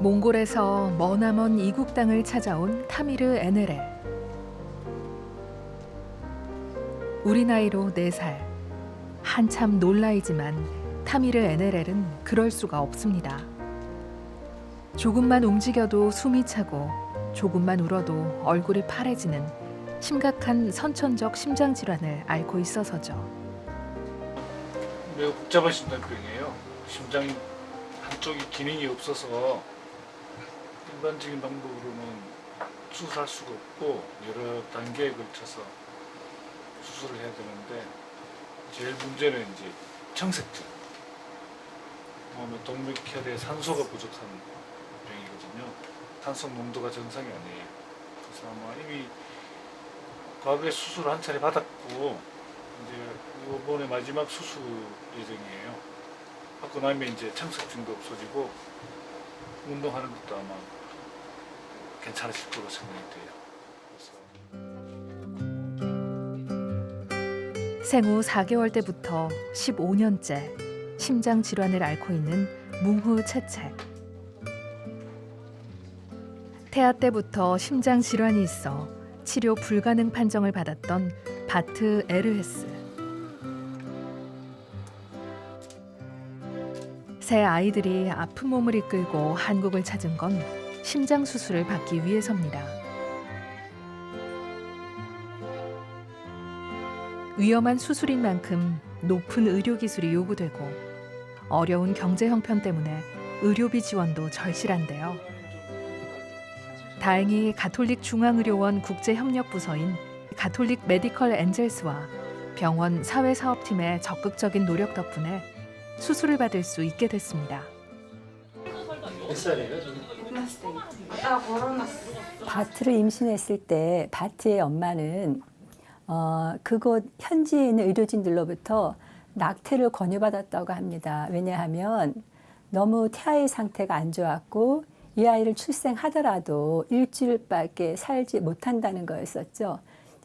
몽골에서 머나먼 이국 땅을 찾아온 타미르 에네렐. 우리 나이로 4살. 한참 놀라이지만 타미르 에네렐은 그럴 수가 없습니다. 조금만 움직여도 숨이 차고 조금만 울어도 얼굴이 파래지는 심각한 선천적 심장 질환을 앓고 있어서죠. 매우 복잡한 심장병이에요. 심장 한쪽이 기능이 없어서 일반적인 방법으로는 수술할 수가 없고 여러 단계에 걸쳐서 수술을 해야 되는데 제일 문제는 이제 청색증. 몸에 동맥혈에 산소가 부족한 병이거든요. 산소 농도가 정상이 아니에요. 그래서 아마 이미 과거에 수술을 한 차례 받았고 이제 이번에 마지막 수술 예정이에요. 받고 나면 이제 청색증도 없어지고 운동하는 것도 아마 괜찮아질 거로 생각이 돼요. 생후 4개월 때부터 15년째 심장 질환을 앓고 있는 뭉후 채책. 태아 때부터 심장 질환이 있어 치료 불가능 판정을 받았던 바트 에르헤스. 새 아이들이 아픈 몸을 이끌고 한국을 찾은 건 심장 수술을 받기 위해서입니다. 위험한 수술인 만큼 높은 의료 기술이 요구되고 어려운 경제 형편 때문에 의료비 지원도 절실한데요. 다행히 가톨릭 중앙의료원 국제협력부서인 가톨릭 메디컬 엔젤스와 병원 사회사업팀의 적극적인 노력 덕분에 수술을 받을 수 있게 됐습니다. 몇 살이에요? 바트를 임신했을 때 바트의 엄마는 그곳 현지에 있는 의료진들로부터 낙태를 권유받았다고 합니다. 왜냐하면 너무 태아의 상태가 안 좋았고 이 아이를 출생하더라도 일주일밖에 살지 못한다는 거였었죠.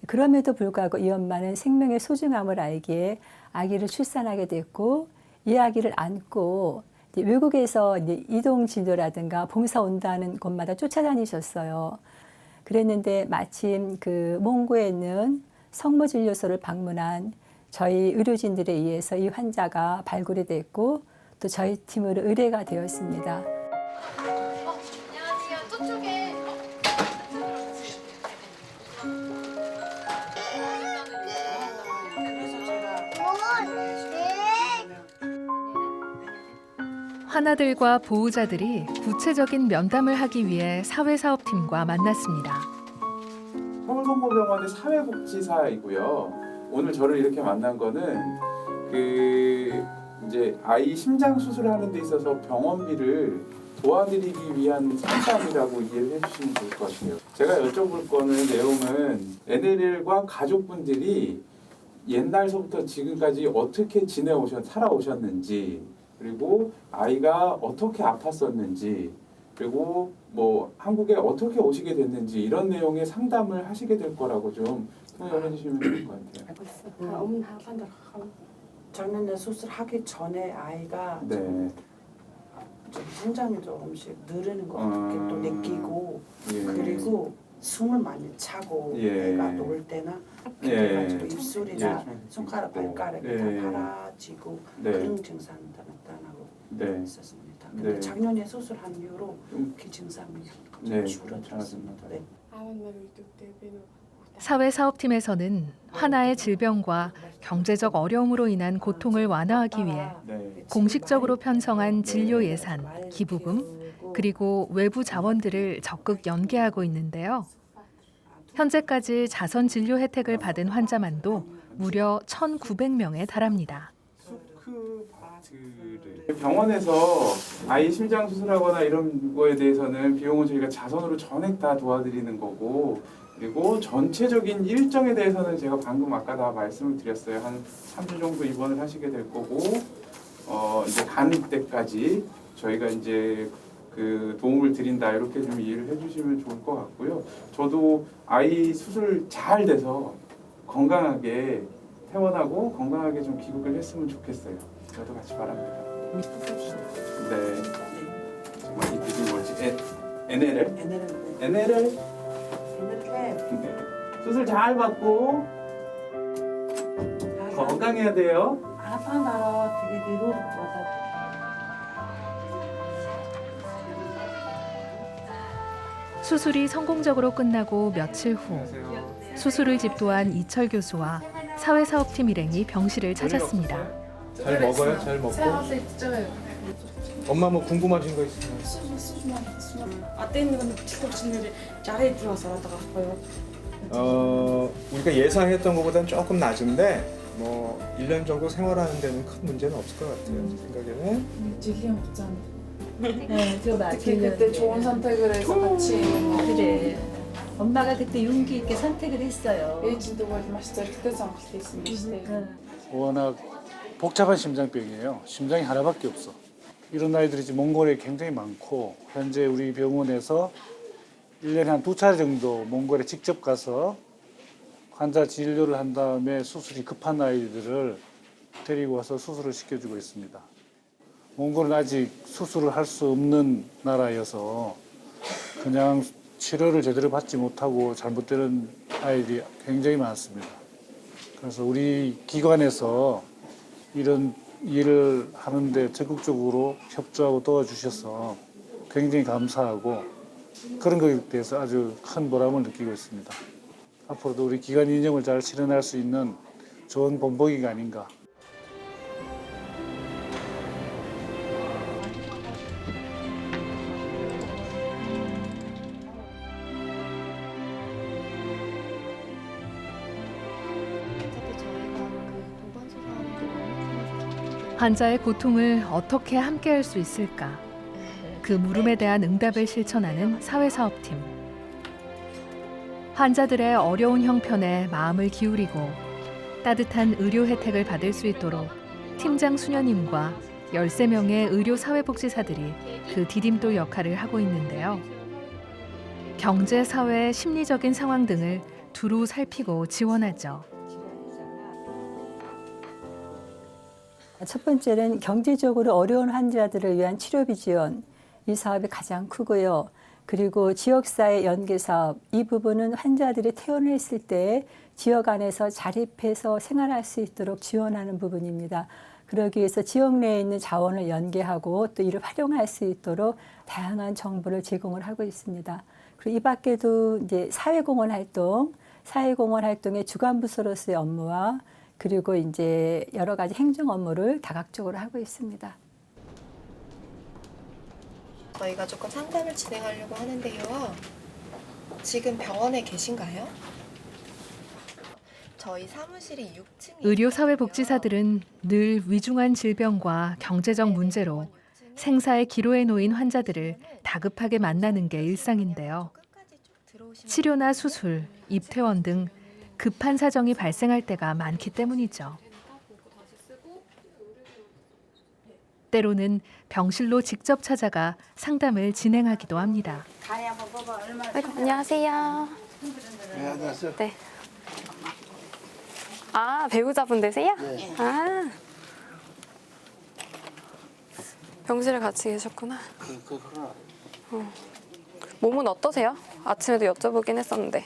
그럼에도 불구하고 이 엄마는 생명의 소중함을 알기에 아기를 출산하게 됐고 이 아기를 안고 외국에서 이동 진료라든가 봉사 온다는 곳마다 쫓아다니셨어요. 그랬는데 마침 그 몽고에 있는 성모진료소를 방문한 저희 의료진들에 의해서 이 환자가 발굴이 됐고 또 저희 팀으로 의뢰가 되었습니다. 안녕하세요. 저쪽에. 환아들과 보호자들이 구체적인 면담을 하기 위해 사회사업팀과 만났습니다. 성동고병원의 사회복지사이고요. 오늘 저를 이렇게 만난 거는 이제 아이 심장 수술하는 데 있어서 병원비를 도와드리기 위한 상담이라고 이해를 해주시면 좋을 것 같아요. 제가 여쭤볼 거는 내용은 에네렐과 가족분들이 옛날서부터 지금까지 어떻게 살아오셨는지, 그리고 아이가 어떻게 아팠었는지, 그리고 뭐 한국에 어떻게 오시게 됐는지 이런 내용의 상담을 하시게 될 거라고 좀 통역해 주시면 좋을 것 같아요. 작년에 수술하기 전에 아이가 네. 좀 성장이 조금씩 느리는 것 같게 또 느끼고 예. 그리고 숨을 많이 차고 예. 애가 놀 때나 예. 그래가지고 입술이나 예. 손가락 발가락이 예. 다 파라지고 네. 그런 증상이 나타나고 네. 있었습니다. 근데 네. 작년에 수술한 이후로 좀- 그 증상이 네. 줄어들었습니다. 네. 사회사업팀에서는 하나의 질병과 경제적 어려움으로 인한 고통을 완화하기 위해 네. 공식적으로 편성한 진료 예산, 기부금, 그리고 외부 자원들을 적극 연계하고 있는데요. 현재까지 자선 진료 혜택을 받은 환자만도 무려 1,900명에 달합니다. 병원에서 아이 심장 수술하거나 이런 거에 대해서는 비용은 저희가 자선으로 전액 다 도와드리는 거고, 그리고 전체적인 일정에 대해서는 제가 방금 아까 다 말씀을 드렸어요. 한 3주 정도 입원을 하시게 될 거고, 이제 가는 때까지 저희가 이제 그 도움을 드린다 이렇게 좀 이해를 해주시면 좋을 것 같고요. 저도 아이 수술 잘 돼서 건강하게 퇴원하고 건강하게 좀 귀국을 했으면 좋겠어요. 저도 같이 바랍니다. 네. 이름이 뭐지? NLL? NLL NLL? NLL 수술 잘 받고 건강해야 돼요. 아빠 나라 되게 뒤로 맞아. 수술이 성공적으로 끝나고 며칠 후 수술을 집도한 이철 교수와 사회사업팀 일행이 병실을 찾았습니다. 잘 먹어요? 잘 먹고? 엄마 뭐 궁금하신 거 있으면 아떼는 직업진들이 잘해주어서 나가고요. 우리가 예상했던 것보다는 조금 낮은데 뭐 1년 정도 생활하는 데는 큰 문제는 없을 것 같아요. 제 생각에는. 지금 없잖아. 네, 들어봐. 특히 그때 좋은 선택을 해서 같이 그래. 엄마가 그때 용기 있게 선택을 했어요. 일진도 가지 마시죠. 그때서 그때 있습니다. 워낙 복잡한 심장병이에요. 심장이 하나밖에 없어. 이런 아이들이 지금 몽골에 굉장히 많고 현재 우리 병원에서 1년에 한 2차례 정도 몽골에 직접 가서 환자 진료를 한 다음에 수술이 급한 아이들을 데리고 와서 수술을 시켜주고 있습니다. 몽골은 아직 수술을 할 수 없는 나라여서 그냥 치료를 제대로 받지 못하고 잘못되는 아이들이 굉장히 많습니다. 그래서 우리 기관에서 이런 일을 하는데 적극적으로 협조하고 도와주셔서 굉장히 감사하고 그런 것에 대해서 아주 큰 보람을 느끼고 있습니다. 앞으로도 우리 기관 인정을 잘 실현할 수 있는 좋은 본보기가 아닌가. 환자의 고통을 어떻게 함께할 수 있을까? 그 물음에 대한 응답을 실천하는 사회사업팀. 환자들의 어려운 형편에 마음을 기울이고 따뜻한 의료 혜택을 받을 수 있도록 팀장 수녀님과 13명의 의료 사회복지사들이 그 디딤돌 역할을 하고 있는데요. 경제, 사회, 심리적인 상황 등을 두루 살피고 지원하죠. 첫 번째는 경제적으로 어려운 환자들을 위한 치료비 지원. 이 사업이 가장 크고요. 그리고 지역사회 연계 사업. 이 부분은 환자들이 퇴원을 했을 때 지역 안에서 자립해서 생활할 수 있도록 지원하는 부분입니다. 그러기 위해서 지역 내에 있는 자원을 연계하고 또 이를 활용할 수 있도록 다양한 정보를 제공을 하고 있습니다. 그리고 이 밖에도 이제 사회공헌 활동의 주관부서로서의 업무와 그리고 이제 여러 가지 행정 업무를 다각적으로 하고 있습니다. 저희가 조금 상담을 진행하려고 하는데요. 지금 병원에 계신가요? 저희 사무실이 6층에 의료사회복지사들은 늘 위중한 질병과 경제적 문제로 생사의 기로에 놓인 환자들을 다급하게 만나는 게 일상인데요. 치료나 수술, 입퇴원 등 급한 사정이 발생할 때가 많기 때문이죠. 때로는 병실로 직접 찾아가 상담을 진행하기도 합니다. 안녕하세요. 네, 안녕하세요. 네. 아, 배우자분 되세요? 네. 아. 병실에 같이 계셨구나. 몸은 어떠세요? 아침에도 여쭤보긴 했었는데.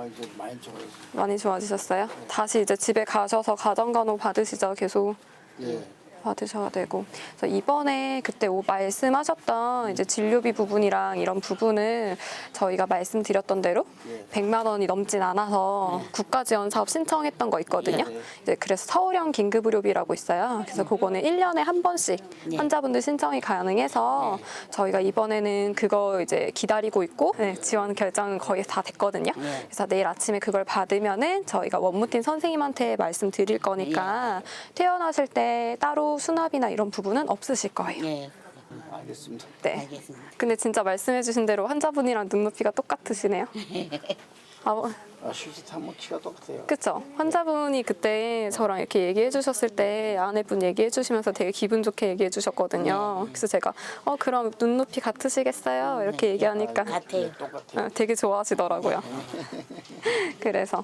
이제 많이 좋아졌어요. 많이 좋아지셨어요? 다시 이제 집에 가셔서 가정간호 받으시죠, 계속. 예. 받으셔야 되고. 그래서 이번에 그때 말씀하셨던 이제 진료비 부분이랑 이런 부분을 저희가 말씀드렸던 대로 100만 원이 넘진 않아서 국가 지원 사업 신청했던 거 있거든요. 이제 그래서 서울형 긴급의료비라고 있어요. 그래서 그거는 1년에 한 번씩 환자분들 신청이 가능해서 저희가 이번에는 그거 이제 기다리고 있고 지원 결정은 거의 다 됐거든요. 그래서 내일 아침에 그걸 받으면은 저희가 원무팀 선생님한테 말씀드릴 거니까 퇴원하실 때 따로 수납이나 이런 부분은 없으실 거예요. 네, 알겠습니다. 네. 알겠습니다. 근데 진짜 말씀해주신 대로 환자분이랑 눈높이가 똑같으시네요. 실질하면 키가 똑같아요. 그쵸? 환자분이 그때 저랑 이렇게 얘기해 주셨을 때 아내분 얘기해 주시면서 되게 기분 좋게 얘기해 주셨거든요. 그래서 제가 그럼 눈높이 같으시겠어요? 이렇게 얘기하니까 같아요. 똑같아요. 되게 좋아하시더라고요. 그래서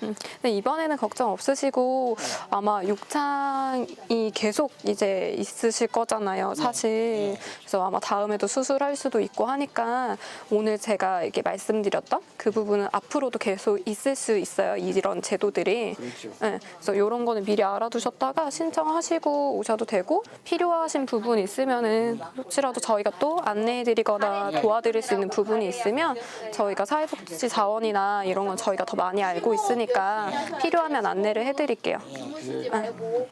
근데 이번에는 걱정 없으시고 아마 욕창이 계속 이제 있으실 거잖아요, 사실. 그래서 아마 다음에도 수술할 수도 있고 하니까 오늘 제가 이렇게 말씀드렸던 그 부분은 앞으로도 계속 있을 수 있어요, 이런 제도들이. 그렇죠. 네, 그래서 이런 거는 미리 알아두셨다가 신청하시고 오셔도 되고 필요하신 부분 있으면은 혹시라도 저희가 또 안내해드리거나 도와드릴 수 있는 부분이 있으면 저희가 사회복지 자원이나 이런 건 저희가 더 많이 알고 있으니까 필요하면 안내를 해드릴게요.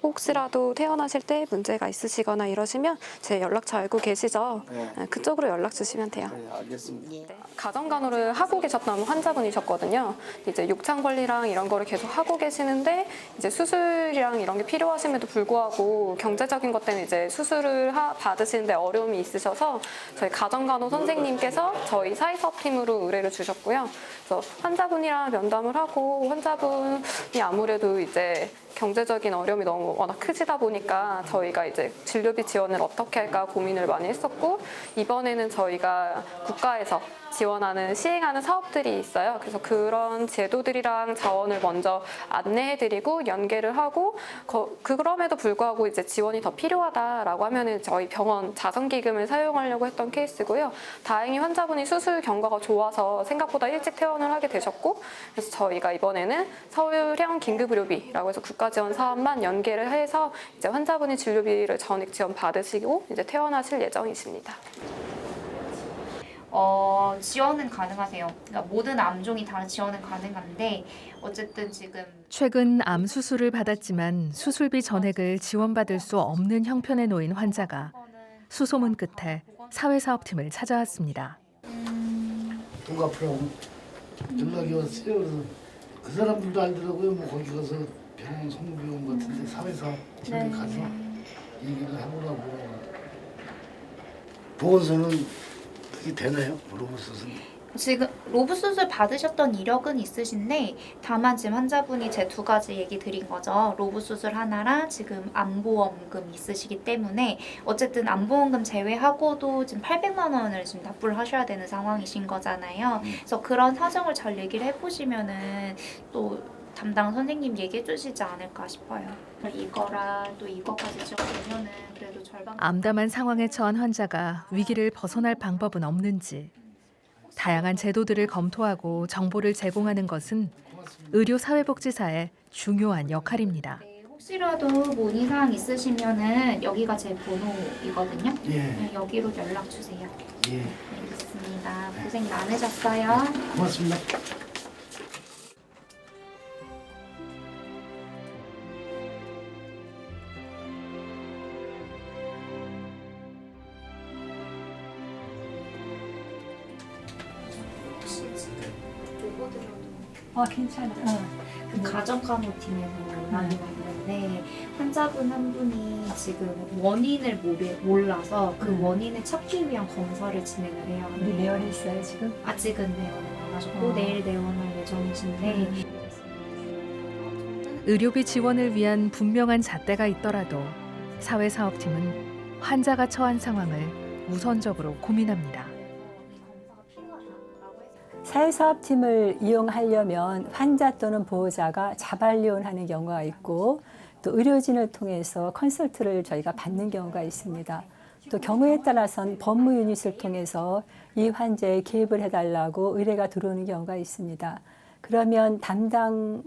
혹시라도 태어나실 때 문제가 있으시거나 이러시면 제 연락처 알고 계시죠? 네. 그쪽으로 연락 주시면 돼요. 네, 알겠습니다. 가정간호를 하고 계셨던 환자분이셨거든요. 이제 욕창 관리랑 이런 거를 계속 하고 계시는데 이제 수술이랑 이런 게 필요하심에도 불구하고 경제적인 것 때문에 이제 수술을 받으시는데 어려움이 있으셔서 저희 가정간호 선생님께서 저희 사회사업팀으로 의뢰를 주셨고요. 그래서 환자분이랑 면담을 하고 환자분이 아무래도 이제 경제적인 어려움이 너무 워낙 크시다 보니까 저희가 이제 진료비 지원을 어떻게 할까 고민을 많이 했었고 이번에는 저희가 국가에서 지원하는 시행하는 사업들이 있어요. 그래서 그런 제도들이랑 자원을 먼저 안내해드리고 연계를 하고 그럼에도 불구하고 이제 지원이 더 필요하다라고 하면은 저희 병원 자선기금을 사용하려고 했던 케이스고요. 다행히 환자분이 수술 경과가 좋아서 생각보다 일찍 퇴원을 하게 되셨고 그래서 저희가 이번에는 서울형 긴급의료비라고 해서 국가 지원 사업만 연계를 해서 이제 환자분이 진료비를 전액 지원 받으시고 이제 퇴원하실 예정이십니다. 지원은 가능하세요. 그러니까 모든 암종이 다 지원은 가능한데 어쨌든 지금 최근 암 수술을 받았지만 수술비 전액을 지원받을 수 없는 형편에 놓인 환자가 수소문 끝에 사회사업팀을 찾아왔습니다. 돈 갚으라고 연락이 왔어요. 그래서 그 사람들도 알더라고요. 뭐 거기 가서 병원 성모병원 같은데 사회사업팀에 가서 얘기를 해보라고. 보건소는 그게 되나요? 로봇수술? 지금 로봇 수술 받으셨던 이력은 있으신데 다만 지금 환자분이 제 두 가지 얘기 드린 거죠. 로봇 수술 하나랑 지금 암보험금 있으시기 때문에 어쨌든 암보험금 제외하고도 지금 800만 원을 지금 납부를 하셔야 되는 상황이신 거잖아요. 그래서 그런 사정을 잘 얘기를 해보시면은 또 담당 선생님 얘기해 주시지 않을까 싶어요. 이거랑 또 이거까지 지원되면은 그래도 절반. 암담한 상황에 처한 환자가 위기를 벗어날 방법은 없는지 다양한 제도들을 검토하고 정보를 제공하는 것은 의료사회복지사의 중요한 역할입니다. 혹시라도 문의사항 있으시면은 여기가 제 번호이거든요. 예. 여기로 연락 주세요. 예. 알겠습니다. 고생 많으셨어요. 고맙습니다. 괜찮아. 그 가정간호팀에서 연락이 왔는데 환자분 한 분이 지금 원인을 몰라서 그 원인을 찾기 위한 검사를 진행을 해요. 우리 내원했어요 지금? 아직은 내원은 안 하셨고 내일 내원할 예정이신데 의료비 지원을 위한 분명한 잣대가 있더라도 사회사업팀은 환자가 처한 상황을 우선적으로 고민합니다. 사회사업팀을 이용하려면 환자 또는 보호자가 자발리원하는 경우가 있고 또 의료진을 통해서 컨설트를 저희가 받는 경우가 있습니다. 또 경우에 따라서는 법무 유닛을 통해서 이 환자에 개입을 해달라고 의뢰가 들어오는 경우가 있습니다. 그러면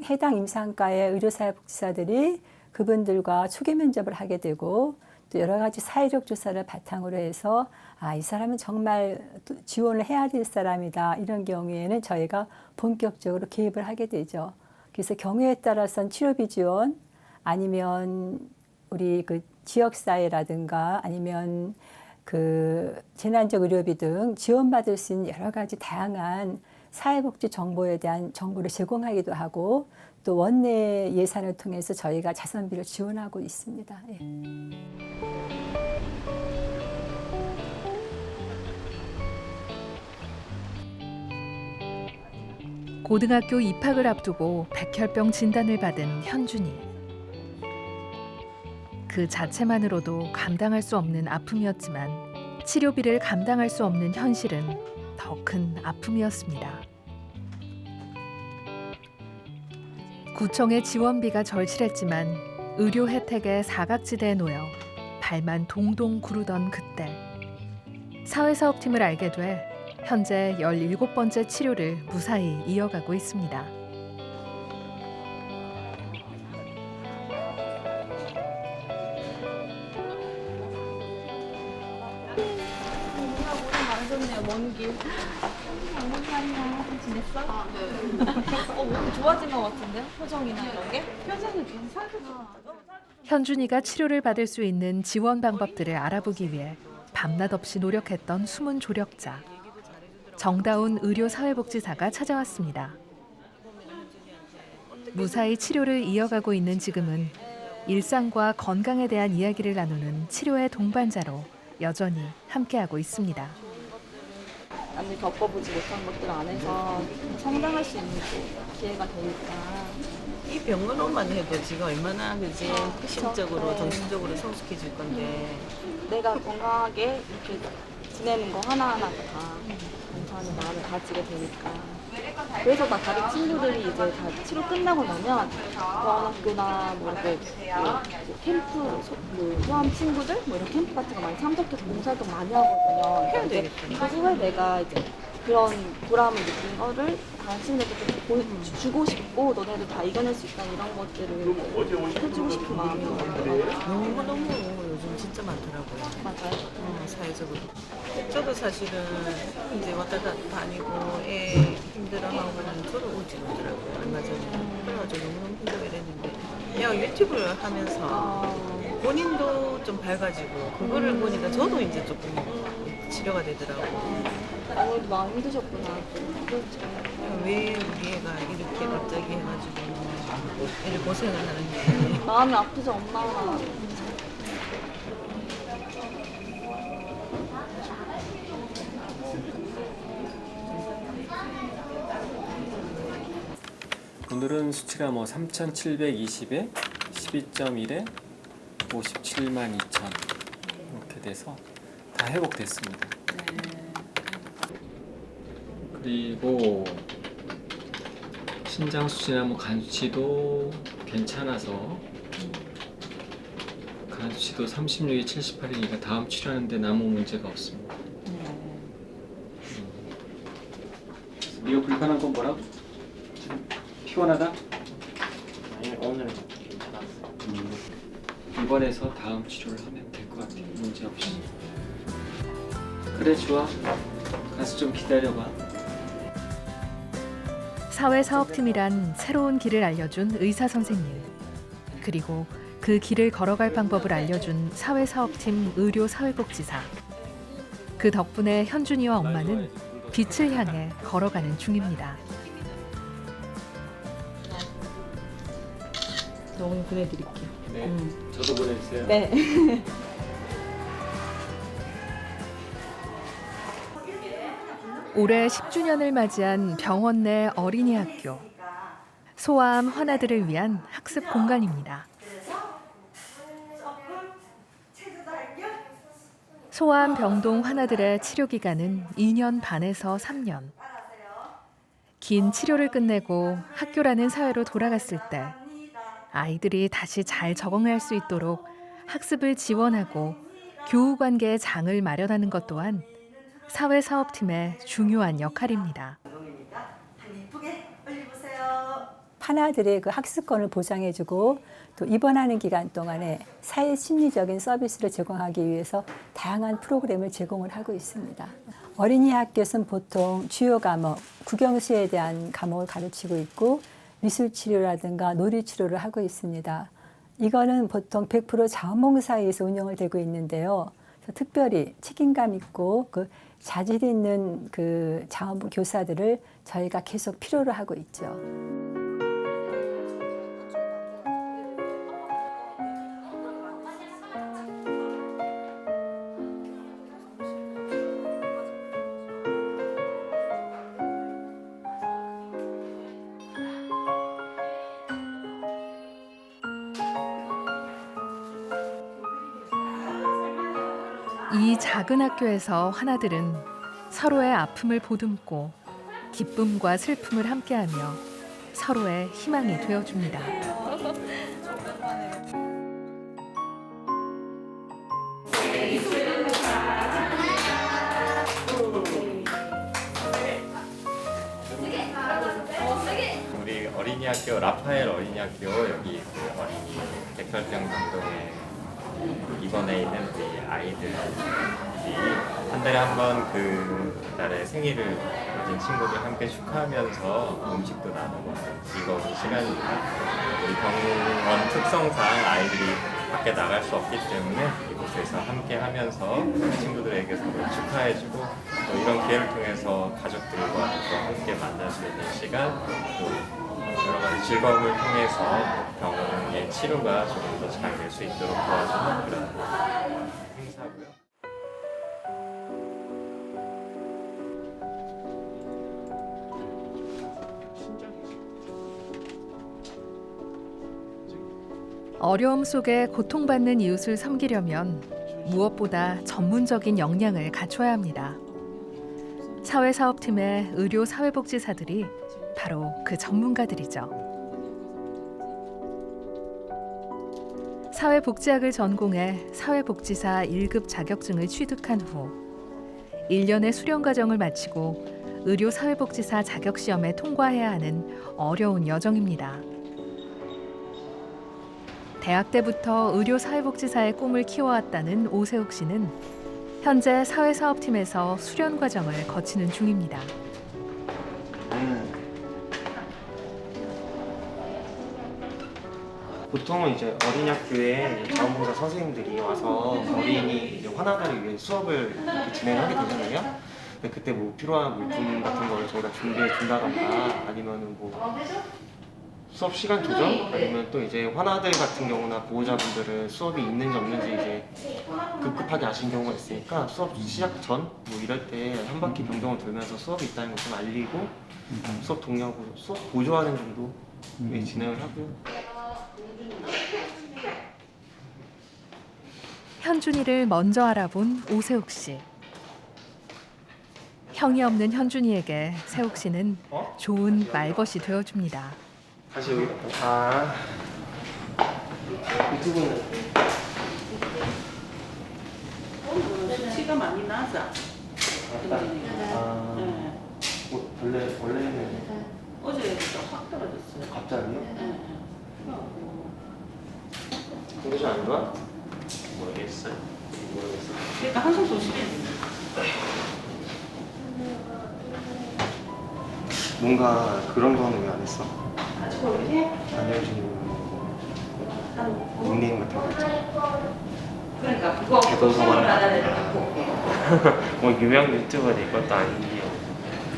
해당 임상과의 의료사회복지사들이 그분들과 초기 면접을 하게 되고 또 여러 가지 사회적 조사를 바탕으로 해서 이 사람은 정말 지원을 해야 될 사람이다. 이런 경우에는 저희가 본격적으로 개입을 하게 되죠. 그래서 경우에 따라서는 치료비 지원 아니면 우리 그 지역사회라든가 아니면 그 재난적 의료비 등 지원받을 수 있는 여러 가지 다양한 사회복지 정보에 대한 정보를 제공하기도 하고 또 원내 예산을 통해서 저희가 자선비를 지원하고 있습니다. 예. 고등학교 입학을 앞두고 백혈병 진단을 받은 현준이. 그 자체만으로도 감당할 수 없는 아픔이었지만 치료비를 감당할 수 없는 현실은 더 큰 아픔이었습니다. 구청의 지원비가 절실했지만 의료 혜택의 사각지대에 놓여 발만 동동 구르던 그때 사회사업팀을 알게 돼 현재 17번째 치료를 무사히 이어가고 있습니다. 현준이가 치료를 받을 수 있는 지원 방법들을 알아보기 위해 밤낮 없이 노력했던 숨은 조력자. 정다운 의료사회복지사가 찾아왔습니다. 무사히 치료를 이어가고 있는 지금은 일상과 건강에 대한 이야기를 나누는 치료의 동반자로 여전히 함께하고 있습니다. 남이 겪어보지 못한 것들 안에서 성장할 수 있는 기회가 되니까. 이 병원만 해도 지금 얼마나 그지 심적으로 정신적으로 성숙해질 건데 내가 건강하게 이렇게 지내는 거 하나하나가 다 감사하는 마음을 가지게 되니까. 그래서 나 다른 친구들이 이제 다 치료 끝나고 나면 병원학교나 뭐 이렇게 캠프, 소아암 친구들 뭐 이런 캠프 같은 거 많이 참석해서 봉사활동 많이 하거든요. 해야 되겠구나. 그 후에 내가 이제 그런 보람을 느낀 거를 다른 친구들한테 주고 싶고 너네들 다 이겨낼 수 있다 이런 것들을 해주고 싶은 마음이 너무 요즘 진짜 많더라고요. 맞아요. 사회적으로. 저도 사실은 이제 왔다 갔다 다니고 애 힘들어하고는 저도 오지 못하더라고요. 얼마 전에. 그래가지고 너무 힘들게 됐는데 그냥 유튜브를 하면서 본인도 좀 밝아지고 그거를 보니까 저도 이제 조금 치료가 되더라고요. 오늘도 마음 힘드셨구나. 그렇죠. 왜 우리 애가 이렇게 갑자기 해가지고 애를 고생을 하는지. 마음이 아프죠, 엄마가. 오늘은 수치가 뭐 3,720에 12.1에 57만 2천 이렇게 돼서 다 회복됐습니다. 그리고 신장 수치나 뭐 간 수치도 괜찮아서 간 수치도 36에 78이니까 다음 치료하는데 아무 문제가 없습니다. 네가 불편한 건 뭐라고? 피곤하다? 아니 오늘 괜찮았어. 입원해서 다음 치료를 하면 될 것 같아요. 문제 없이. 그래 좋아. 가서 좀 기다려봐. 사회사업팀이란 새로운 길을 알려준 의사 선생님, 그리고 그 길을 걸어갈 방법을 알려준 사회사업팀 의료사회복지사. 그 덕분에 현준이와 엄마는 빛을 향해 걸어가는 중입니다. 너무 보내드릴게요. 네, 저도 보내주세요. 네. 올해 10주년을 맞이한 병원 내 어린이 학교. 소아암 환아들을 위한 학습 공간입니다. 소아암 병동 환아들의 치료 기간은 2년 반에서 3년. 긴 치료를 끝내고 학교라는 사회로 돌아갔을 때 아이들이 다시 잘 적응할 수 있도록 학습을 지원하고 교우 관계의 장을 마련하는 것 또한 사회사업팀의 중요한 역할입니다. 환아들의 그 학습권을 보장해주고 또 입원하는 기간 동안에 사회 심리적인 서비스를 제공하기 위해서 다양한 프로그램을 제공을 하고 있습니다. 어린이 학교에서는 보통 주요 과목, 국영수에 대한 과목을 가르치고 있고 미술치료라든가 놀이치료를 하고 있습니다. 이거는 보통 100% 자원봉사에서 운영을 되고 있는데요. 특별히 책임감 있고 그 자질 있는 그 자원봉 교사들을 저희가 계속 필요로 하고 있죠. 이 작은 학교에서 환아들은 서로의 아픔을 보듬고 기쁨과 슬픔을 함께하며 서로의 희망이 되어줍니다. 우리 어린이학교 라파엘 어린이학교 여기 그 어린이 백설병 병동에 입원해 있는 우리 아이들이 한 달에 한 번 그날의 생일을 가진 친구들 함께 축하하면서 음식도 나누고 즐거운 시간입니다. 우리 병원 특성상 아이들이 밖에 나갈 수 없기 때문에 이곳에서 함께 하면서 친구들에게 서로 축하해주고 또 이런 기회를 통해서 가족들과 또 함께 만날 수 있는 시간 또 여러 가지 즐거움을 통해서 병원의 치료가 조금 더 잘 될 수 있도록 도와주는 그런 행사고요. 어려움 속에 고통받는 이웃을 섬기려면 무엇보다 전문적인 역량을 갖춰야 합니다. 사회사업팀의 의료 사회복지사들이 바로 그 전문가들이죠. 사회복지학을 전공해 사회복지사 1급 자격증을 취득한 후 1년의 수련 과정을 마치고 의료 사회복지사 자격시험에 통과해야 하는 어려운 여정입니다. 대학 때부터 의료 사회복지사의 꿈을 키워왔다는 오세욱 씨는 현재 사회사업팀에서 수련 과정을 거치는 중입니다. 보통은 이제 어린이학교에 자원봉사 선생님들이 와서 어린이 이제 환아들을 위해 수업을 진행하게 되잖아요. 근데 그때 뭐 필요한 물품 같은 거를 저희가 준비해 준다던가 아니면은 뭐 수업 시간 조정 아니면 또 이제 환아들 같은 경우나 보호자분들은 수업이 있는지 없는지 이제 급급하게 아시는 경우가 있으니까 수업 시작 전 뭐 이럴 때 한 바퀴 병동을 돌면서 수업이 있다는 걸 좀 알리고 수업 동료하고 수업 보조하는 정도 진행을 하고요. 현준이를 먼저 알아본 오세욱 씨. 형이 없는 현준이에게 세욱 씨는 좋은 말벗이 되어줍니다. 다시 여기 유튜브는 수치가 많이 나자. 원래는 어제부터 확 떨어졌어요. 갑자기요? 컨디션 안 좋아? 모르겠어요. 그러니까 한숨 조심해. 뭔가 그런 거는 왜 안 했어? 아직 모르게? 알려주는 닉네임 같은 거 있잖아. 그러니까 그거 개도서관 받아야 뭐 유명 유튜버도 이것도 아닌데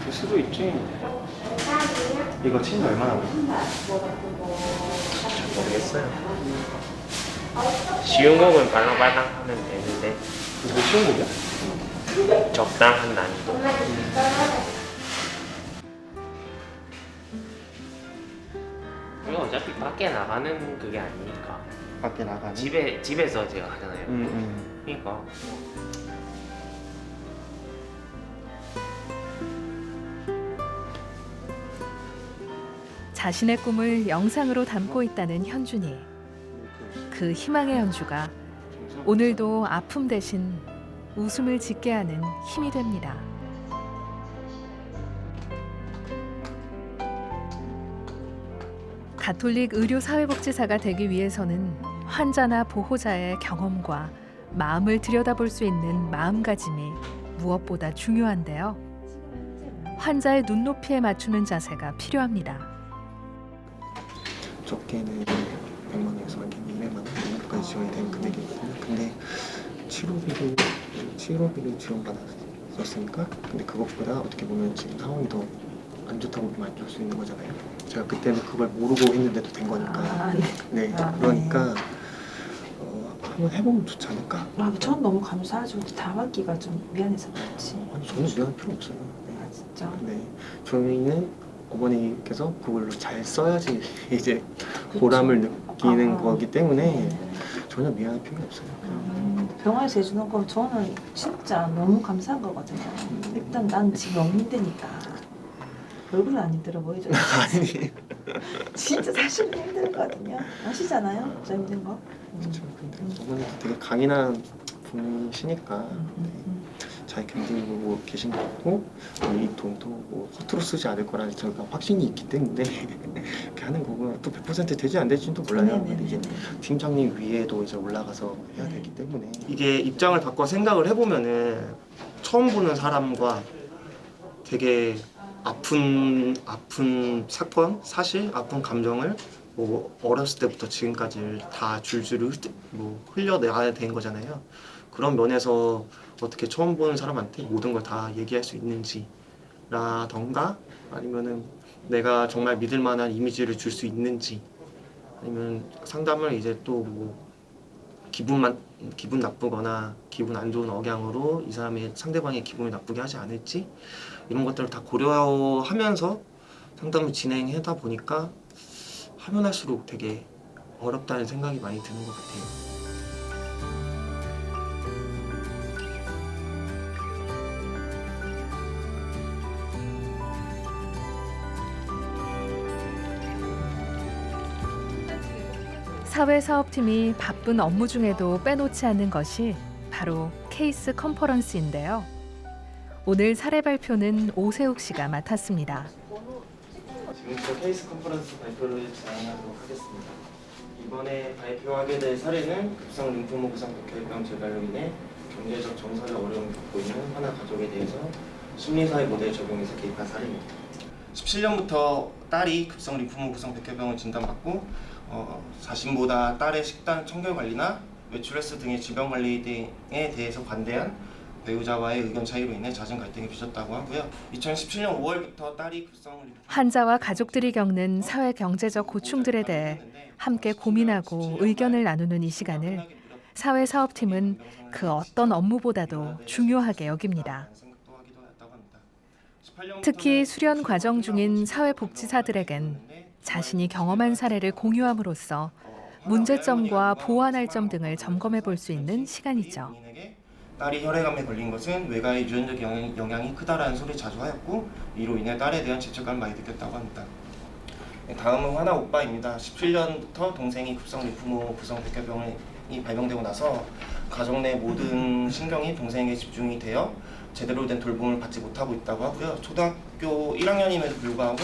될 수도 있지. 이거 친지 얼마나 오래? 잘 모르겠어요. 쉬운 곡은 발랑발랑 하면 되는데 그거 쉬운 곡이야? 적당한 난이도. 이거 어차피 밖에 나가는 그게 아니니까. 밖에 나가는? 집에서 제가 하잖아요. 그러니까. 자신의 꿈을 영상으로 담고 있다는 현준이. 그 희망의 연주가 오늘도 아픔 대신 웃음을 짓게 하는 힘이 됩니다. 가톨릭 의료사회복지사가 되기 위해서는 환자나 보호자의 경험과 마음을 들여다볼 수 있는 마음가짐이 무엇보다 중요한데요. 환자의 눈높이에 맞추는 자세가 필요합니다. 적게는 100만 원에서 많게는 200만 원 정도까지 지원이 되는 금액이거든요. 근데 치료비를 지원받았었으니까 근데 그것보다 어떻게 보면 지금 상황이 더 안 좋다고 보면 안 좋을 수 있는 거잖아요. 제가 그때는 그걸 모르고 했는데도 된 거니까. 네, 그러니까 한번 해보면 좋지 않을까? 전 너무 감사하죠. 다 받기가 좀 미안해서 그렇지. 아니, 저는 미안할 필요 없어요. 네. 진짜? 네, 저희는 어머니께서 그걸로 잘 써야지 이제 보람을 느끼는 거기 때문에 전혀 미안할 필요 없어요. 병원에서 해주는 거 저는 진짜 너무 감사한 거거든요. 일단 난 지금 없는 데니까. 얼굴은 안 힘들어 보이죠? 아니. 진짜 사실 힘들거든요. 아시잖아요? 저 힘든 거. 그렇죠. 근데 어머니도 되게 강인한 분이시니까 잘 견디고 계신 것 같고 이 돈도 뭐 허투루 쓰지 않을 거라는 저희가 확신이 있기 때문에 이렇게 하는 거고 또 100% 되지 안 될지도 몰라요. 근데 이제 팀장님 위에도 이제 올라가서 해야 되기 때문에 이게 입장을 바꿔 생각을 해보면은 처음 보는 사람과 되게 아픈 사건, 사실, 아픈 감정을 뭐 어렸을 때부터 지금까지 다 줄줄 흘려내야 되는 거잖아요. 그런 면에서 어떻게 처음 보는 사람한테 모든 걸 다 얘기할 수 있는지라던가 아니면은 내가 정말 믿을 만한 이미지를 줄 수 있는지 아니면 상담을 이제 또 뭐 기분 나쁘거나 기분 안 좋은 억양으로 이 사람의 상대방의 기분을 나쁘게 하지 않을지 이런 것들을 다 고려하면서 상담을 진행하다 보니까 하면 할수록 되게 어렵다는 생각이 많이 드는 것 같아요. 사회사업팀이 바쁜 업무 중에도 빼놓지 않는 것이 바로 케이스 컨퍼런스인데요. 오늘 사례 발표는 오세욱 씨가 맡았습니다. 지금부터 케이스 컨퍼런스 발표를 진행하도록 하겠습니다. 이번에 발표하게 될 사례는 급성 림포모 구성 백혈병 재발로 인해 경제적 정서적 어려움을 겪고 있는 하나 가족에 대해서 심리사회 모델 적용해서 개입한 사례입니다. 17년부터 딸이 급성 림포모 구성 백혈병을 진단받고 자신보다 딸의 식단 청결 관리나 외출 횟수 등의 질병 관리 등에 대해서 관대한 배우자와의 의견 차이로 인해 잦은 갈등이 빚었다고 하고요. 2017년 5월부터 딸이 급성 환자와 가족들이 겪는 사회 경제적 고충들에 대해 함께 고민하고 의견을 나누는 이 시간을 사회사업팀은 그 어떤 업무보다도 중요하게 여깁니다. 특히 수련 과정 중인 사회복지사들에겐 자신이 경험한 사례를 공유함으로써 문제점과 보완할 점 등을 점검해 볼 수 있는 시간이죠. 딸이 혈액암에 걸린 것은 외가의 유전적 영향이 크다라는 소리를 자주 하였고 이로 인해 딸에 대한 죄책감을 많이 느꼈다고 합니다. 다음은 화나 오빠입니다. 17년부터 동생이 급성 림포모 구성 백혈병이 발병되고 나서 가족 내 모든 신경이 동생에게 집중이 되어 제대로 된 돌봄을 받지 못하고 있다고 하고요. 초등학교 1학년임에도 불구하고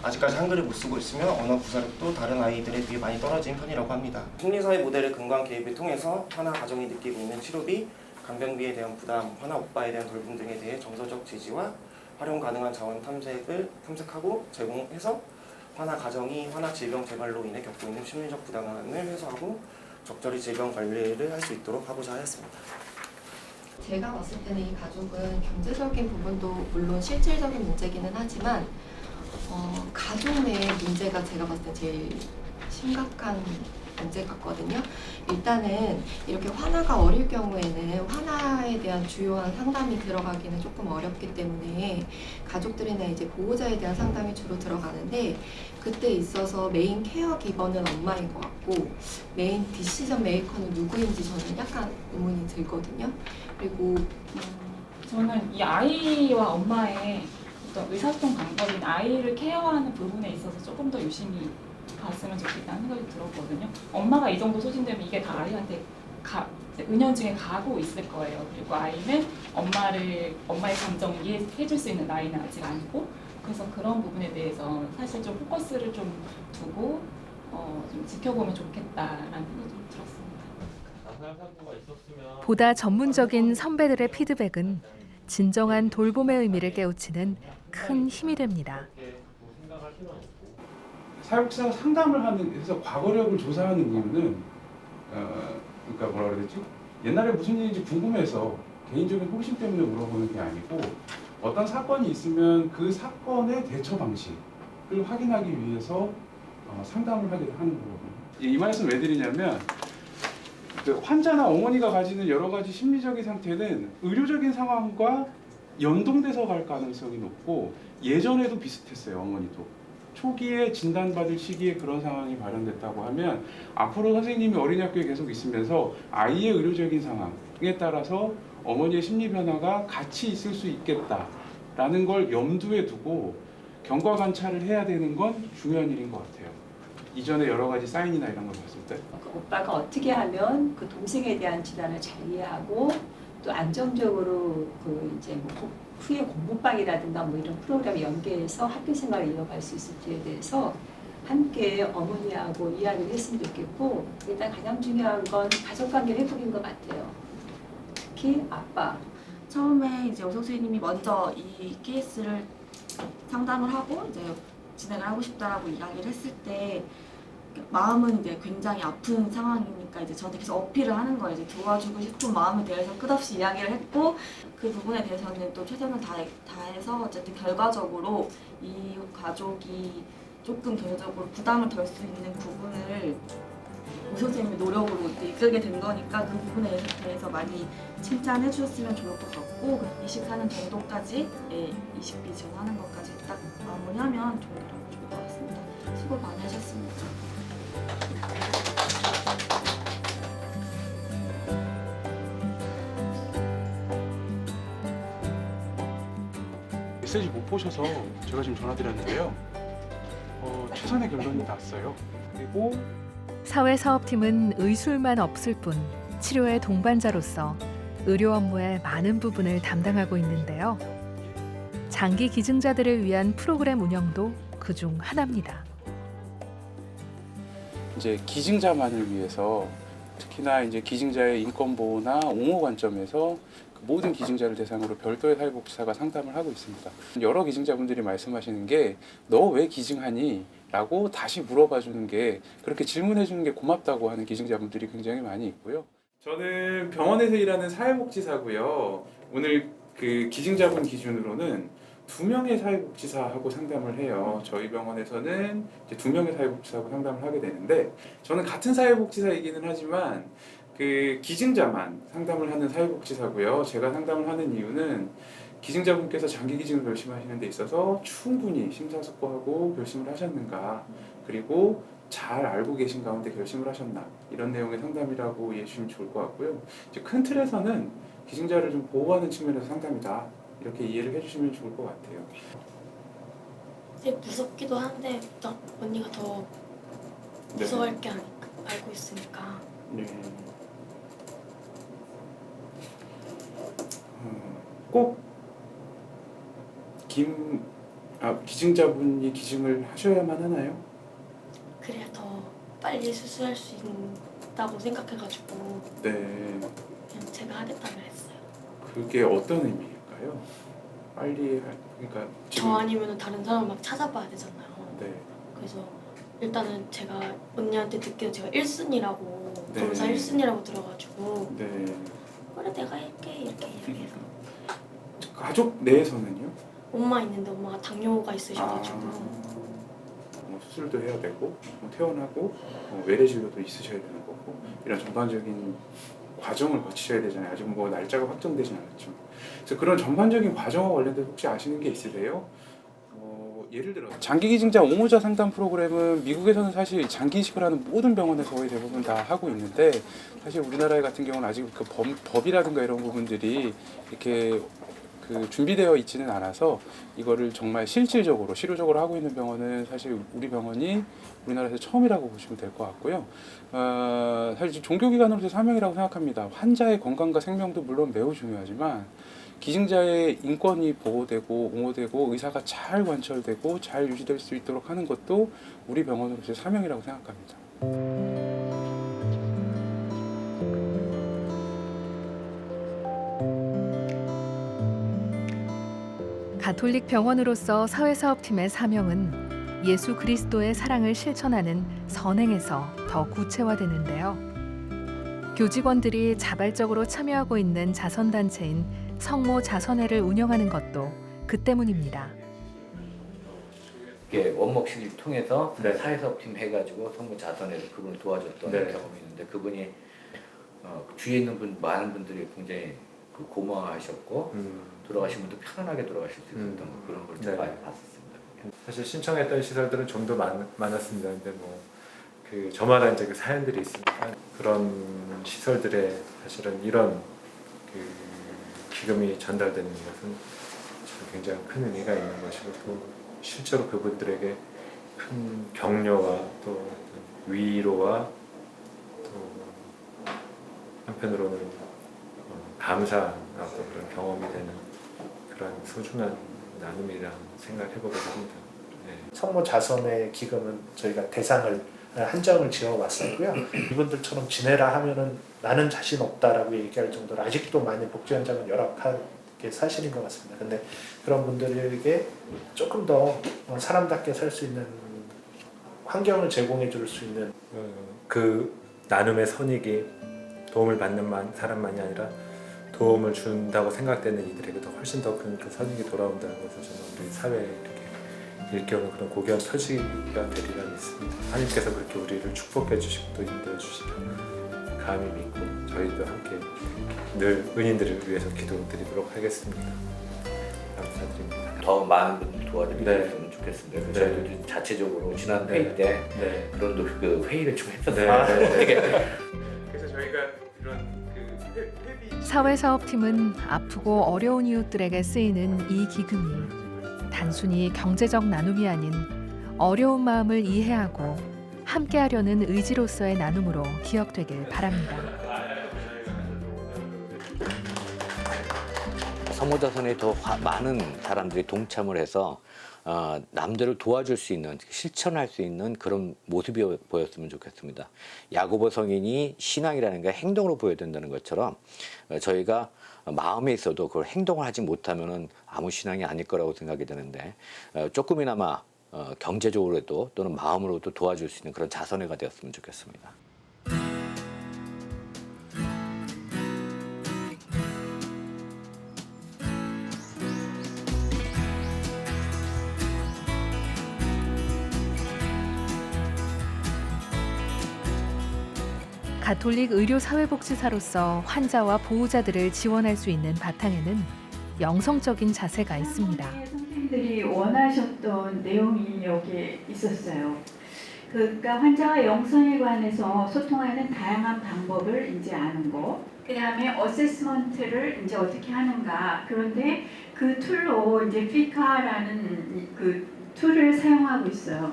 아직까지 한글을 못 쓰고 있으며 언어 구사력도 다른 아이들에 비해 많이 떨어진 편이라고 합니다. 심리사회 모델의 근간 개입을 통해서 하나 가정이 느끼고 있는 치료비, 간병비에 대한 부담, 하나 오빠에 대한 돌봄 등에 대해 정서적 지지와 활용 가능한 자원 탐색하고 제공해서 하나 가정이 하나 질병 재발로 인해 겪고 있는 심리적 부담감을 해소하고 적절히 질병 관리를 할 수 있도록 하고자 하였습니다. 제가 봤을 때는 이 가족은 경제적인 부분도 물론 실질적인 문제기는 하지만 가족 내의 문제가 제가 봤을 때 제일 심각한 문제 같거든요. 일단은 이렇게 화나가 어릴 경우에는 화나에 대한 주요한 상담이 들어가기는 조금 어렵기 때문에 가족들이나 이제 보호자에 대한 상담이 주로 들어가는데 그때 있어서 메인 케어 기버는 엄마인 것 같고 메인 디시전 메이커는 누구인지 저는 약간 의문이 들거든요. 그리고 저는 이 아이와 엄마의 어떤 의사소통 방법인 아이를 케어하는 부분에 있어서 조금 더 유심히 봤으면 좋겠다는 생각이 들었거든요. 엄마가 이 정도 소진되면 이게 다 아이한테 은연중에 가고 있을 거예요. 그리고 아이는 엄마의 감정을 이해해줄 수 있는 나이는 아직 아니고 그래서 그런 부분에 대해서 사실 좀 포커스를 좀 두고 좀 지켜보면 좋겠다라는 생각이 좀 들었습니다. 보다 전문적인 선배들의 피드백은 진정한 돌봄의 의미를 깨우치는 큰 힘이 됩니다. 사육사 상담을 해서 과거력을 조사하는 이유는 그러니까 뭐라 그래야 되지? 옛날에 무슨 일인지 궁금해서 개인적인 호기심 때문에 물어보는 게 아니고 어떤 사건이 있으면 그 사건의 대처 방식을 확인하기 위해서 상담을 하는 거거든요. 이 말씀 왜 드리냐면 그 환자나 어머니가 가지는 여러 가지 심리적인 상태는 의료적인 상황과 연동돼서 갈 가능성이 높고 예전에도 비슷했어요. 어머니도. 초기에 진단받을 시기에 그런 상황이 발현됐다고 하면 앞으로 선생님이 어린이학교에 계속 있으면서 아이의 의료적인 상황에 따라서 어머니의 심리 변화가 같이 있을 수 있겠다라는 걸 염두에 두고 경과 관찰을 해야 되는 건 중요한 일인 것 같아요. 이전에 여러 가지 사인이나 이런 걸 봤을 때 오빠가 어떻게 하면 그 동생에 대한 질환을 잘 이해하고 또 안정적으로 그 이제 뭐 후에 공부방이라든가 뭐 이런 프로그램 연계해서 학교 생활을 이어갈 수 있을지에 대해서 함께 어머니하고 이야기를 했으면 좋겠고, 일단 가장 중요한 건 가족관계 회복인 것 같아요. 특히 아빠. 처음에 이제 오석 선생님이 먼저 이 케이스를 상담을 하고 이제 진행을 하고 싶다라고 이야기를 했을 때 마음은 이제 굉장히 아픈 상황이니까 이제 저한테 계속 어필을 하는 거예요. 이제 도와주고 싶은 마음에 대해서 끝없이 이야기를 했고, 그 부분에 대해서는 또 최선을 다해서 어쨌든 결과적으로 이 가족이 조금 경제적으로 부담을 덜 수 있는 부분을 오 선생님의 노력으로 이끌게 된 거니까 그 부분에 대해서 많이 칭찬해 주셨으면 좋을 것 같고, 이식하는 정도까지, 이식비 지원하는 것까지 딱 마무리하면 좋을 것 같습니다. 수고 많이 하셨습니다. 메시지 못 보셔서 제가 지금 전화드렸는데요. 최선의 결론이 났어요. 그리고 사회사업팀은 의술만 없을 뿐 치료의 동반자로서 의료 업무의 많은 부분을 담당하고 있는데요. 장기 기증자들을 위한 프로그램 운영도 그중 하나입니다. 이제 기증자만을 위해서 특히나 이제 기증자의 인권 보호나 옹호 관점에서 그 모든 기증자를 대상으로 별도의 사회복지사가 상담을 하고 있습니다. 여러 기증자분들이 말씀하시는 게 너 왜 기증하니? 라고 다시 물어봐 주는 게, 그렇게 질문해 주는 게 고맙다고 하는 기증자분들이 굉장히 많이 있고요. 저는 병원에서 일하는 사회복지사고요. 오늘 그 기증자분 기준으로는 2명의 사회복지사하고 상담을 해요. 저희 병원에서는 이제 2명의 사회복지사하고 상담을 하게 되는데, 저는 같은 사회복지사이기는 하지만 그 기증자만 상담을 하는 사회복지사고요. 제가 상담을 하는 이유는 기증자분께서 장기 기증을 결심하시는 데 있어서 충분히 심사숙고하고 결심을 하셨는가, 그리고 잘 알고 계신 가운데 결심을 하셨나, 이런 내용의 상담이라고 이해해 주시면 좋을 것 같고요. 이제 큰 틀에서는 기증자를 좀 보호하는 측면에서 상담이다, 이렇게 이해를 해주시면 좋을 것 같아요. 되게 무섭기도 한데 언니가 더 무서워할 게 알고 있으니까. 네. 꼭 기증자분이 기증을 하셔야만 하나요? 그래야 더 빨리 수술할 수 있다고 생각해가지고 네. 그냥 제가 하겠다고 했어요. 그게 어떤 의미일까요? 그러니까 저 아니면 다른 사람 막 찾아봐야 되잖아요. 네. 그래서 일단은 제가 언니한테 듣기로 제가 1순위라고 네. 검사 1순위라고 들어가지고 네. 그래 내가 할게 이렇게 이야기해서. 가족 내에서는요? 엄마 있는데 엄마가 당뇨가 있으셔가지고 뭐 수술도 해야 되고, 뭐 퇴원하고, 외래 진료도 있으셔야 되는 거고, 이런 전반적인 과정을 거치셔야 되잖아요. 아직 뭐 날짜가 확정되진 않았죠. 그래서 그런 전반적인 과정과 관련돼서 혹시 아시는 게 있으세요? 예를 들어 장기 기증자 옹호자 상담 프로그램은 미국에서는 사실 장기 이식을 하는 모든 병원에서 거의 대부분 다 하고 있는데, 사실 우리나라 같은 경우는 아직 그 법이라든가 이런 부분들이 이렇게 그 준비되어 있지는 않아서 이거를 정말 실효적으로 하고 있는 병원은 사실 우리 병원이 우리나라에서 처음이라고 보시면 될 것 같고요. 사실 종교기관으로서 사명이라고 생각합니다. 환자의 건강과 생명도 물론 매우 중요하지만 기증자의 인권이 보호되고 옹호되고 의사가 잘 관철되고 잘 유지될 수 있도록 하는 것도 우리 병원으로서의 사명이라고 생각합니다. 가톨릭 병원으로서 사회사업팀의 사명은 예수 그리스도의 사랑을 실천하는 선행에서 더 구체화되는데요. 교직원들이 자발적으로 참여하고 있는 자선단체인 성모 자선회를 운영하는 것도 그 때문입니다. 원목식을 통해서 사회사업팀 해가지고 성모 자선회를 그분을 도와줬던 경험이 있는데, 그분이 주위에 있는 많은 분들이 굉장히 고마워하셨고 돌아가신 분도 편안하게 돌아가실 수 있었던 그런 걸 제가 많이 봤었습니다. 사실 신청했던 시설들은 좀 더 많았습니다. 근데 그 저마다 이제 그 사연들이 있으니까 그런 시설들에 사실은 이런 그 기금이 전달되는 것은 굉장히 큰 의미가 있는 것이고, 또 실제로 그분들에게 큰 격려와 또 위로와 또 한편으로는 감사한 어떤 그런 경험이 되는 그런 소중한 나눔이라는 생각을 해보게 됩니다. 성모 자선의 기금은 저희가 대상을 한정을 지어왔었고요. 이분들처럼 지내라 하면은 나는 자신 없다라고 얘기할 정도로 아직도 많이 복지 현장은 열악한 게 사실인 것 같습니다. 근데 그런 분들에게 조금 더 사람답게 살 수 있는 환경을 제공해 줄 수 있는 그 나눔의 선익이 도움을 받는 사람만이 아니라 도움을 준다고 생각되는 이들에게도 훨씬 더 큰 그 선익이 돌아온다는 것을 저는 우리 사회에 이렇게 일깨우는 그런 고귀한 표지가 되리라 믿습니다. 하나님께서 그렇게 우리를 축복해 주시고 또 인도해 주시면 감히 믿고 저희도 함께 늘 은인들을 위해서 기도드리도록 하겠습니다. 감사드립니다. 더 많은 분들 도와드리면 좋겠습니다. 저희도 자체적으로 지난 회의 때 그런 그 회의를 좀 했었어요. 그래서 저희가 이런 사회사업팀은 아프고 어려운 이웃들에게 쓰이는 이 기금이 단순히 경제적 나눔이 아닌 어려운 마음을 이해하고 함께하려는 의지로서의 나눔으로 기억되길 바랍니다. 성모자선에 더 많은 사람들이 동참을 해서 남들을 도와줄 수 있는, 실천할 수 있는 그런 모습이 보였으면 좋겠습니다. 야고보 성인이 신앙이라는 게 행동으로 보여야 된다는 것처럼 저희가 마음에 있어도 그걸 행동을 하지 못하면은 아무 신앙이 아닐 거라고 생각이 되는데 조금이나마 경제적으로도 또는 마음으로도 도와줄 수 있는 그런 자선회가 되었으면 좋겠습니다. 가톨릭 의료사회복지사로서 환자와 보호자들을 지원할 수 있는 바탕에는 영성적인 자세가 있습니다. 선생님들이 원하셨던 내용이 여기에 있었어요. 그러니까 환자와 영성에 관해서 소통하는 다양한 방법을 이제 아는 거. 그다음에 어세스먼트를 이제 어떻게 하는가. 그런데 그 툴로 이제 피카라는 그 툴을 사용하고 있어요.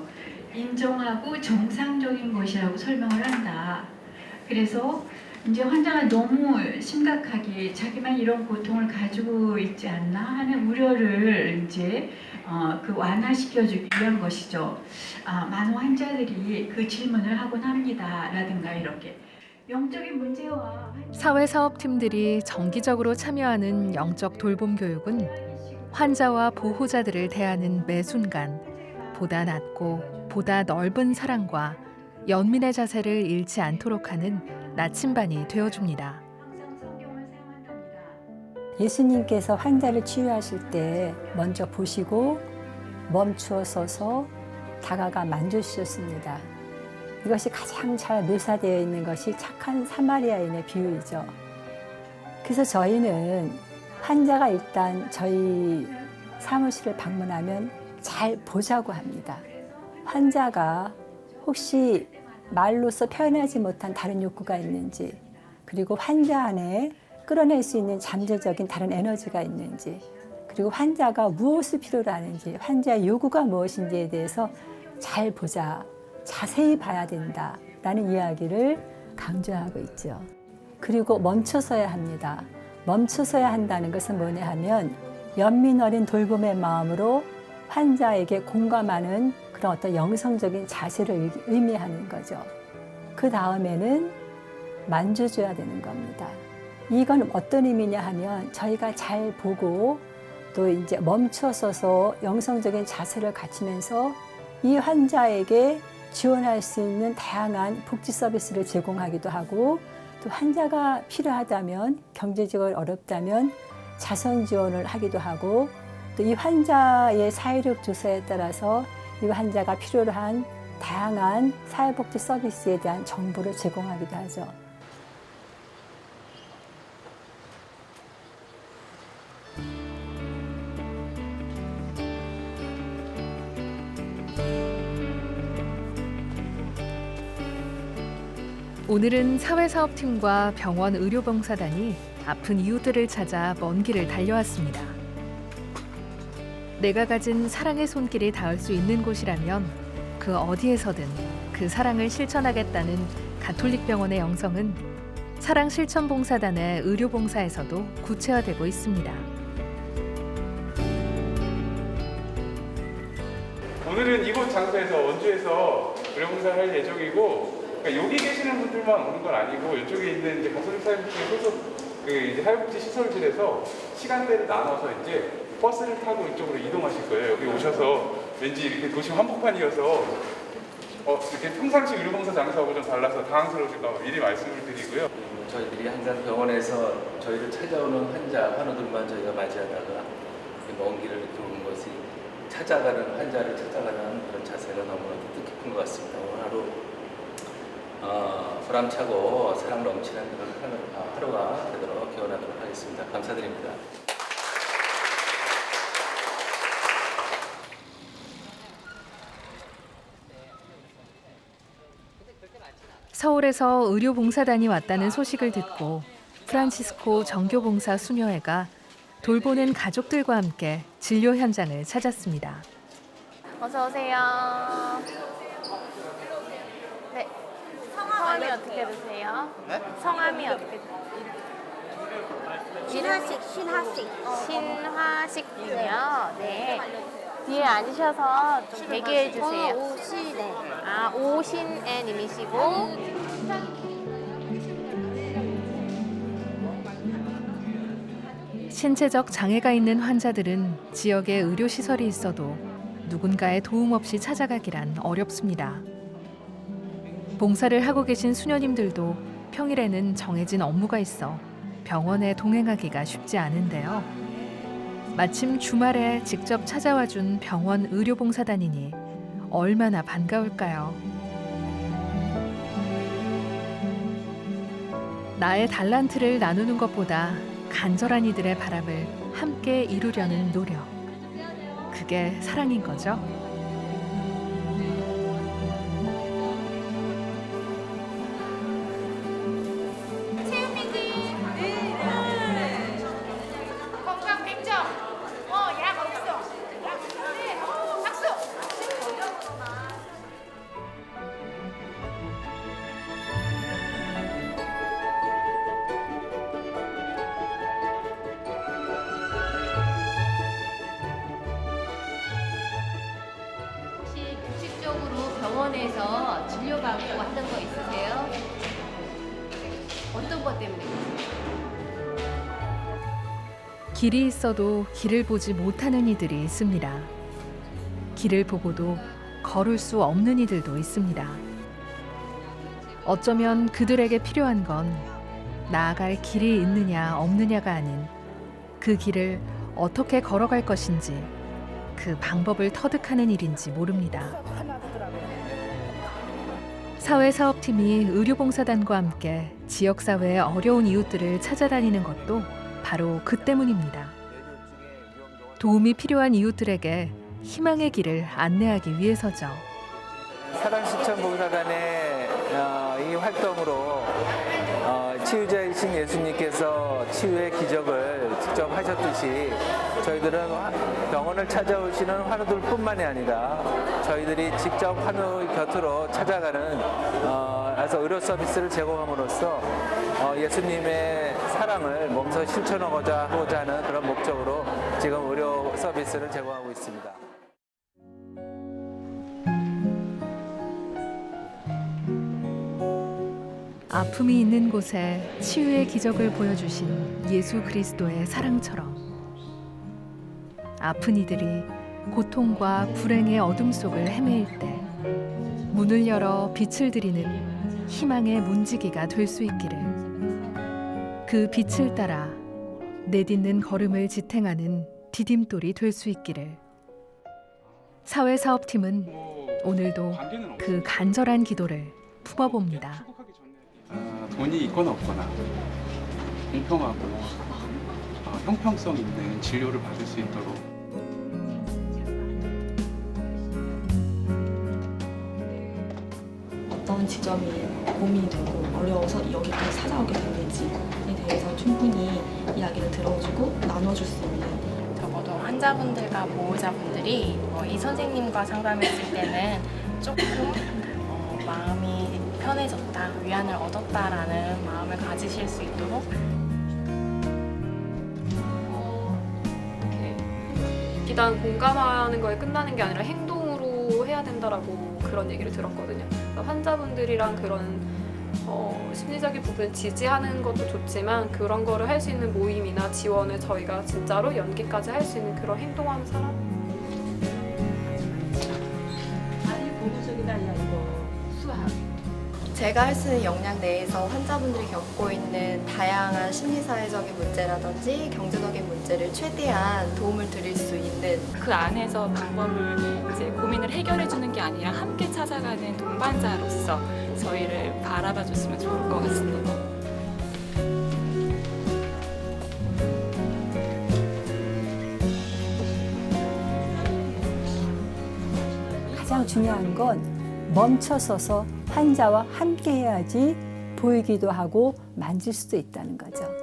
인정하고 정상적인 것이라고 설명을 한다. 그래서 이제 환자가 너무 심각하게 자기만 이런 고통을 가지고 있지 않나 하는 우려를 이제 그 완화시켜주기 위한 것이죠. 많은 환자들이 그 질문을 하곤 합니다라든가 이렇게 영적인 문제와 사회사업팀들이 정기적으로 참여하는 영적 돌봄 교육은 환자와 보호자들을 대하는 매 순간 보다 낮고 보다 넓은 사랑과 연민의 자세를 잃지 않도록 하는 나침반이 되어줍니다. 예수님께서 환자를 치유하실 때 먼저 보시고 멈추어 서서 다가가 만져주셨습니다. 이것이 가장 잘 묘사되어 있는 것이 착한 사마리아인의 비유이죠. 그래서 저희는 환자가 일단 저희 사무실을 방문하면 잘 보자고 합니다. 환자가 혹시 말로서 표현하지 못한 다른 욕구가 있는지, 그리고 환자 안에 끌어낼 수 있는 잠재적인 다른 에너지가 있는지, 그리고 환자가 무엇을 필요로 하는지, 환자의 요구가 무엇인지에 대해서 잘 보자, 자세히 봐야 된다라는 이야기를 강조하고 있죠. 그리고 멈춰서야 합니다. 멈춰서야 한다는 것은 뭐냐 하면 연민 어린 돌봄의 마음으로 환자에게 공감하는 그런 어떤 영성적인 자세를 의미하는 거죠. 그 다음에는 만져줘야 되는 겁니다. 이건 어떤 의미냐 하면 저희가 잘 보고 또 이제 멈춰서서 영성적인 자세를 갖추면서 이 환자에게 지원할 수 있는 다양한 복지 서비스를 제공하기도 하고, 또 환자가 필요하다면, 경제적으로 어렵다면 자선 지원을 하기도 하고, 또 이 환자의 사회력 조사에 따라서 이 환자가 필요로 한 다양한 사회복지 서비스에 대한 정보를 제공하기도 하죠. 오늘은 사회사업팀과 병원 의료봉사단이 아픈 이웃들을 찾아 먼 길을 달려왔습니다. 내가 가진 사랑의 손길이 닿을 수 있는 곳이라면 그 어디에서든 그 사랑을 실천하겠다는 가톨릭병원의 영성은 사랑실천봉사단의 의료봉사에서도 구체화되고 있습니다. 오늘은 이곳 장소에서 원주에서 의료봉사를 할 예정이고, 그러니까 여기 계시는 분들만 오는 건 아니고 이쪽에 있는 이제 가톨릭 사회복지 소속 그 이제 사회복지 시설들에서 시간대를 나눠서 이제 버스를 타고 이쪽으로 이동하실 거예요. 여기 오셔서 왠지 이렇게 도시 한복판이어서 이렇게 평상시 의료봉사 장소하고 좀 달라서 당황스러우실까 봐 미리 말씀을 드리고요. 저희들이 항상 병원에서 저희를 찾아오는 환우들만 저희가 맞이하다가 먼 길을 이렇게 오는 것이 찾아가는 환자를 찾아가는 그런 자세가 너무나도 뜻깊은 것 같습니다. 오늘 하루 보람차고 사랑 넘치는 그런 하루가 되도록 기원하도록 하겠습니다. 감사드립니다. 서울에서 의료봉사단이 왔다는 소식을 듣고 프란치스코 정교봉사 수녀회가 돌보는 가족들과 함께 진료 현장을 찾았습니다. 어서 오세요. 네. 성함이 어떻게 되세요? 네? 성함이 어떻게 되세요? 신화식군요. 네. 뒤에 앉으셔서 좀 대기해 주세요. 오신애. 아, 오신애 님이시고. 신체적 장애가 있는 환자들은 지역에 의료시설이 있어도 누군가의 도움 없이 찾아가기란 어렵습니다. 봉사를 하고 계신 수녀님들도 평일에는 정해진 업무가 있어 병원에 동행하기가 쉽지 않은데요. 마침 주말에 직접 찾아와 준 병원 의료봉사단이니 얼마나 반가울까요? 나의 달란트를 나누는 것보다 간절한 이들의 바람을 함께 이루려는 노력. 그게 사랑인 거죠. 건강 100점. 약 없어. 박수. 혹시 규칙적으로 병원에서 진료받고 왔던 거 있으세요? 어떤 것 때문에? 길이 있어도 길을 보지 못하는 이들이 있습니다. 길을 보고도 걸을 수 없는 이들도 있습니다. 어쩌면 그들에게 필요한 건 나아갈 길이 있느냐 없느냐가 아닌 그 길을 어떻게 걸어갈 것인지 그 방법을 터득하는 일인지 모릅니다. 사회사업팀이 의료봉사단과 함께 지역사회의 어려운 이웃들을 찾아다니는 것도 바로 그 때문입니다. 도움이 필요한 이웃들에게 희망의 길을 안내하기 위해서죠. 사랑실천봉사단의 이 활동으로 치유자이신 예수님께서 치유의 기적을 직접 하셨듯이 저희들은 병원을 찾아오시는 환우들뿐만이 아니라 저희들이 직접 환우 곁으로 찾아가는 그래서 의료 서비스를 제공함으로써 예수님의 사랑을 몸소 실천하고자 하는 그런 목적으로 지금 의료 서비스를 제공하고 있습니다. 아픔이 있는 곳에 치유의 기적을 보여주신 예수 그리스도의 사랑처럼 아픈 이들이 고통과 불행의 어둠 속을 헤매일 때 문을 열어 빛을 드리는 희망의 문지기가 될 수 있기를, 그 빛을 따라 내딛는 걸음을 지탱하는 디딤돌이 될 수 있기를. 사회사업팀은 오늘도 그 간절한 기도를 품어봅니다. 돈이 있거나 없거나 공평하고 형평성 있는 진료를 받을 수 있도록 어떤 지점이 고민이 되고 어려워서 여기까지 찾아오게 됐는지에 대해서 충분히 이야기를 들어주고 나눠줄 수 있는, 적어도 환자 환자분들과 보호자분들이 이 선생님과 상담했을 때는 조금 마음이 편해졌다, 위안을 얻었다라는 마음을 가지실 수 있도록 비단 공감하는 거에 끝나는 게 아니라 행동으로 해야 된다라고 그런 얘기를 들었거든요. 그러니까 환자분들이랑 그런 심리적인 부분 지지하는 것도 좋지만 그런 거를 할 수 있는 모임이나 지원을 저희가 진짜로 연기까지 할 수 있는 그런 행동하는 사람? 아니 보고적이다 야 이거 수학. 제가 할 수 있는 역량 내에서 환자분들이 겪고 있는 다양한 심리사회적인 문제라든지 경제적인 문제를 최대한 도움을 드릴 수 있는 그 안에서 방법을 이제 고민을 해결해 주는 게 아니라 함께 찾아가는 동반자로서 저희를 바라봐 줬으면 좋을 것 같습니다. 가장 중요한 건 멈춰서서 환자와 함께 해야지 보이기도 하고 만질 수도 있다는 거죠.